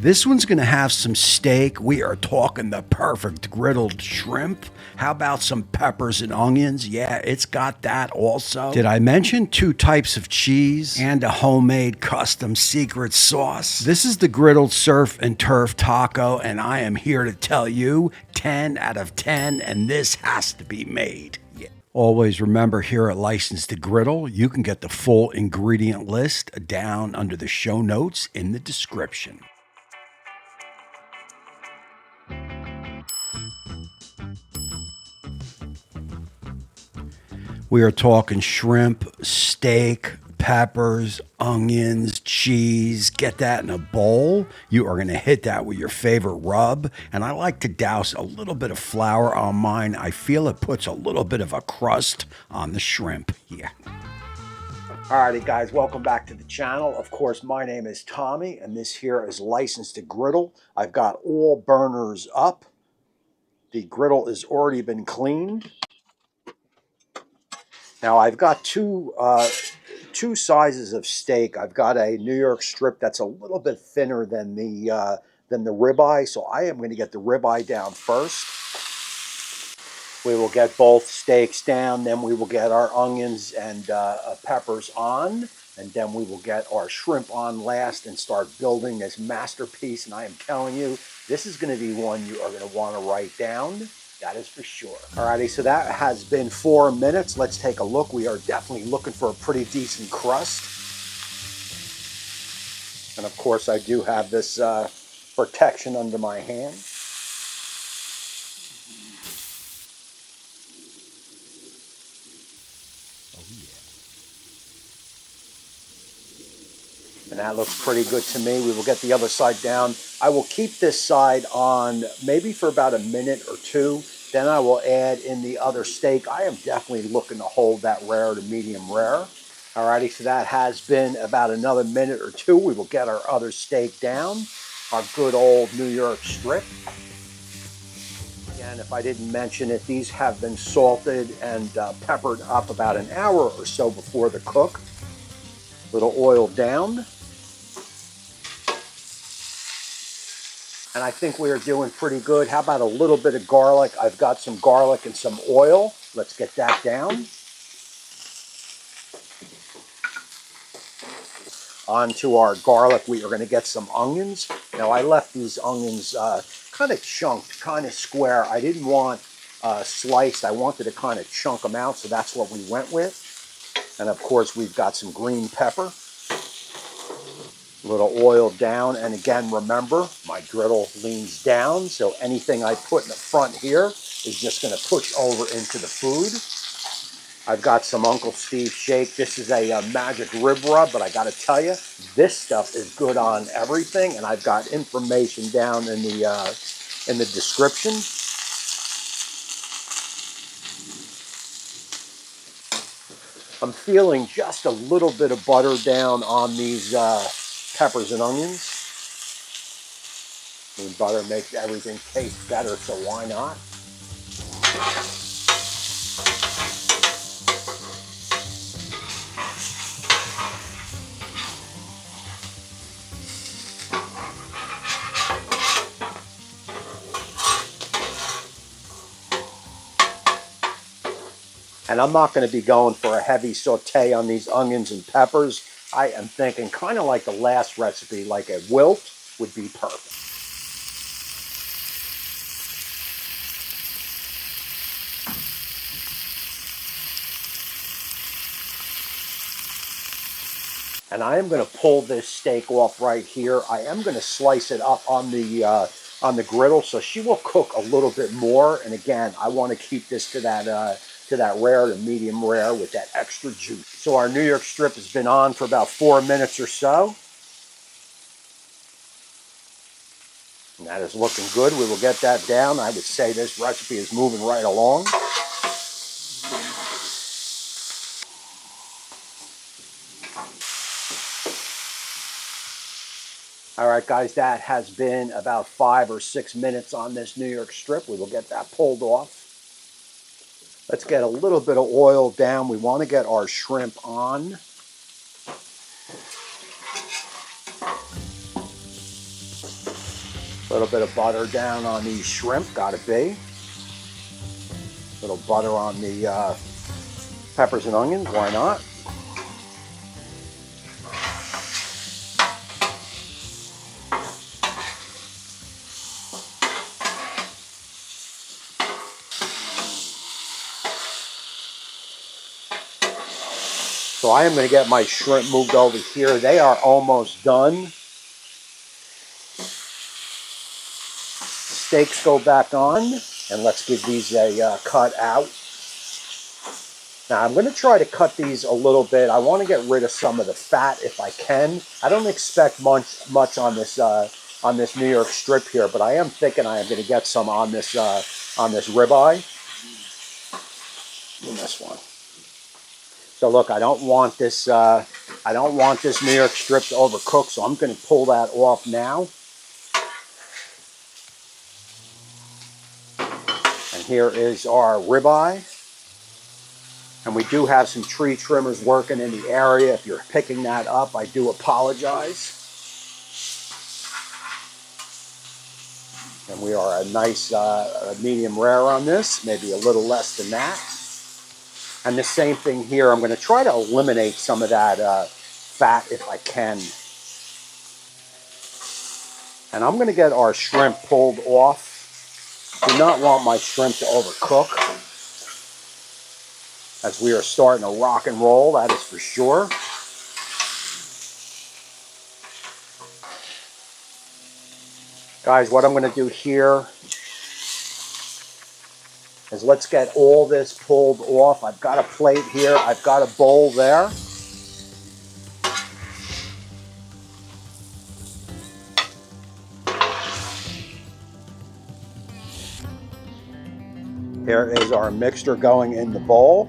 This one's gonna have some steak. We are talking the perfect griddled shrimp. How about some peppers and onions? Yeah, it's got that also. Did I mention 2 types of cheese and a homemade custom secret sauce? This is the Griddled Surf and Turf taco, and I am here to tell you 10 out of 10, and this has to be made. Yeah. Always remember, here at Licensed to Griddle, you can get the full ingredient list down under the show notes in the description. We are talking shrimp, steak, peppers, onions, cheese. Get that in a bowl. You are going to hit that with your favorite rub. And I like to douse a little bit of flour on mine. I feel it puts a little bit of a crust on the shrimp. Yeah. Alrighty guys, welcome back to the channel. Of course, my name is Tommy and this here is Licensed to Griddle. I've got all burners up. The griddle has already been cleaned. Now I've got two sizes of steak. I've got a New York strip that's a little bit thinner than the ribeye, so I am going to get the ribeye down first. We will get both steaks down, then we will get our onions and peppers on, and then we will get our shrimp on last and start building this masterpiece. And I am telling you, this is going to be one you are going to want to write down. That is for sure. Alrighty, so that has been 4 minutes. Let's take a look. We are definitely looking for a pretty decent crust. And of course, I do have this protection under my hand. Oh yeah. And that looks pretty good to me. We will get the other side down. I will keep this side on maybe for about a minute or 2. Then I will add in the other steak. I am definitely looking to hold that rare to medium rare. Alrighty, so that has been about another minute or 2. We will get our other steak down, our good old New York strip. Again, if I didn't mention it, these have been salted and peppered up about an hour or so before the cook. Little oil down. And I think we are doing pretty good. How about a little bit of garlic? I've got some garlic and some oil. Let's get that down. Onto our garlic, we are going to get some onions. Now, I left these onions kind of chunked, kind of square. I didn't want sliced. I wanted to kind of chunk them out, so that's what we went with. And, of course, we've got some green pepper. A little oil down, and again, remember, my griddle leans down, so anything I put in the front here is just going to push over into the food. I've got some Uncle Steve shake. This is a magic rib rub, but I got to tell you, this stuff is good on everything, and I've got information down in the description. I'm feeling just a little bit of butter down on these peppers and onions. I mean, butter makes everything taste better, so why not? And I'm not going to be going for a heavy saute on these onions and peppers. I am thinking kind of like the last recipe, like a wilt would be perfect. And I am going to pull this steak off right here. I am going to slice it up on the griddle, so she will cook a little bit more. And again, I want to keep this to that rare to medium rare with that extra juice. So our New York strip has been on for about 4 minutes or so. And that is looking good. We will get that down. I would say this recipe is moving right along. All right, guys, that has been about 5 or 6 minutes on this New York strip. We will get that pulled off. Let's get a little bit of oil down. We want to get our shrimp on. A little bit of butter down on these shrimp, gotta be. A little butter on the peppers and onions, why not? So I am going to get my shrimp moved over here. They are almost done. Steaks go back on, and let's give these a cut out. Now I'm going to try to cut these a little bit. I want to get rid of some of the fat if I can. I don't expect much on this New York strip here, but I am thinking I am going to get some on this ribeye. And this one. So look, I don't want this New York strip to overcook, so I'm going to pull that off now. And here is our ribeye. And we do have some tree trimmers working in the area. If you're picking that up, I do apologize. And we are a nice medium rare on this, maybe a little less than that. And the same thing here. I'm going to try to eliminate some of that fat if I can. And I'm going to get our shrimp pulled off. Do not want my shrimp to overcook, as we are starting to rock and roll, that is for sure. Guys, what I'm going to do here is let's get all this pulled off. I've got a plate here. I've got a bowl there. Here is our mixture going in the bowl.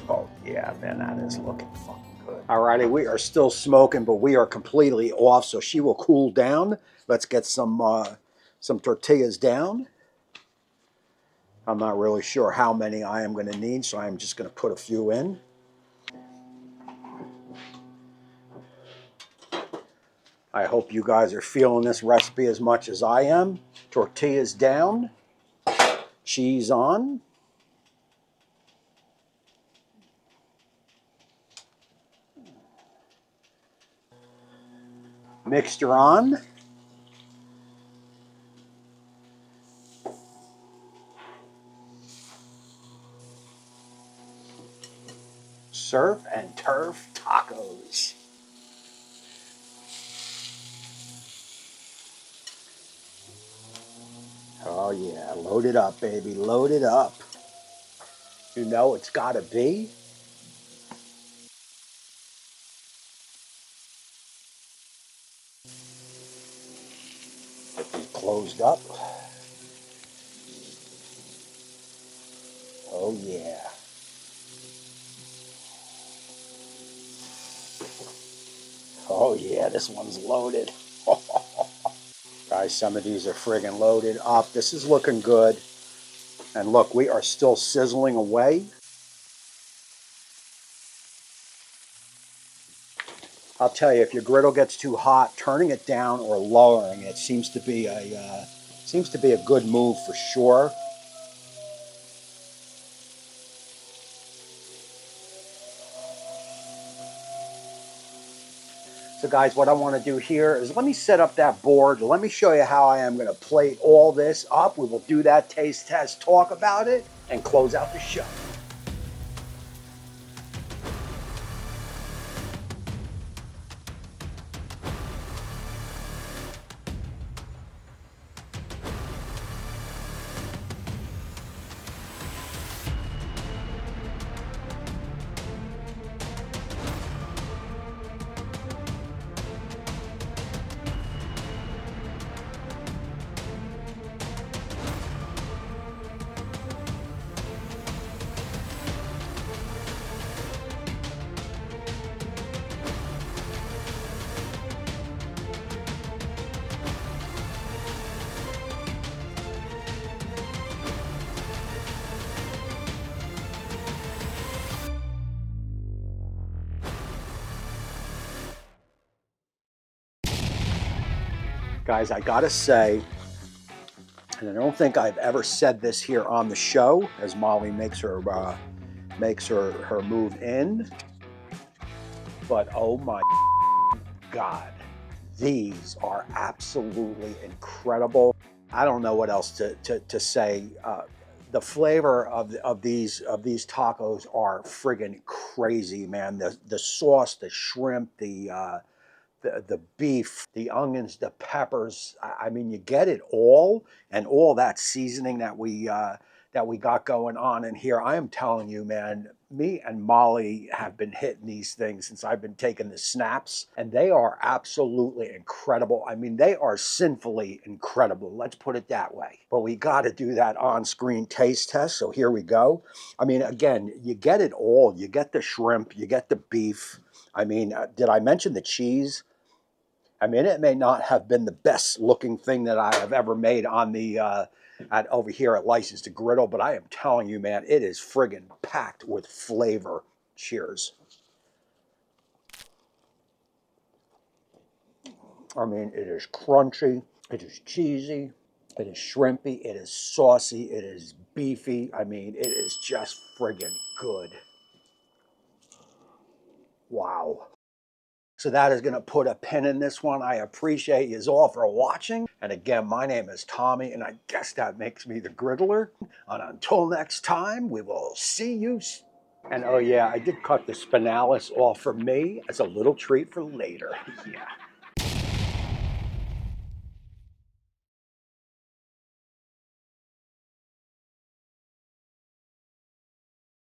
Oh yeah, man, that is looking fucking good. Alrighty, we are still smoking, but we are completely off, so she will cool down. Let's get some tortillas down. I'm not really sure how many I am going to need, so I'm just going to put a few in. I hope you guys are feeling this recipe as much as I am. Tortillas down, cheese on. Mixture on. Surf and turf tacos. Oh yeah, load it up, baby, load it up. You know it's gotta be. Get these closed up. Oh yeah. Oh yeah, this one's loaded. Guys, some of these are friggin' loaded up. This is looking good. And look, we are still sizzling away. I'll tell you, if your griddle gets too hot, turning it down or lowering it seems to be a good move for sure. So guys, what I want to do here is let me set up that board. Let me show you how I am going to plate all this up. We will do that taste test, talk about it, and close out the show. Guys, I gotta say, and I don't think I've ever said this here on the show as Molly makes her move in, but oh my God, these are absolutely incredible. I don't know what else to say. The flavor of these tacos are friggin' crazy, man. The sauce, the shrimp, the beef, the onions, the peppers. I mean, you get it all, and all that seasoning that we got going on in here. I am telling you, man, me and Molly have been hitting these things since I've been taking the snaps, and they are absolutely incredible. I mean, they are sinfully incredible. Let's put it that way. But we got to do that on-screen taste test. So here we go. I mean, again, you get it all. You get the shrimp, you get the beef. I mean, did I mention the cheese? I mean, it may not have been the best looking thing that I have ever made on the over here at License to Griddle, but I am telling you, man, it is friggin' packed with flavor. Cheers. I mean, it is crunchy, it is cheesy, it is shrimpy, it is saucy, it is beefy. I mean, it is just friggin' good. Wow. So that is going to put a pin in this one. I appreciate you all for watching. And again, my name is Tommy, and I guess that makes me the Griddler. And until next time, we will see you. And oh yeah, I did cut the spinalis off for me as a little treat for later. Yeah.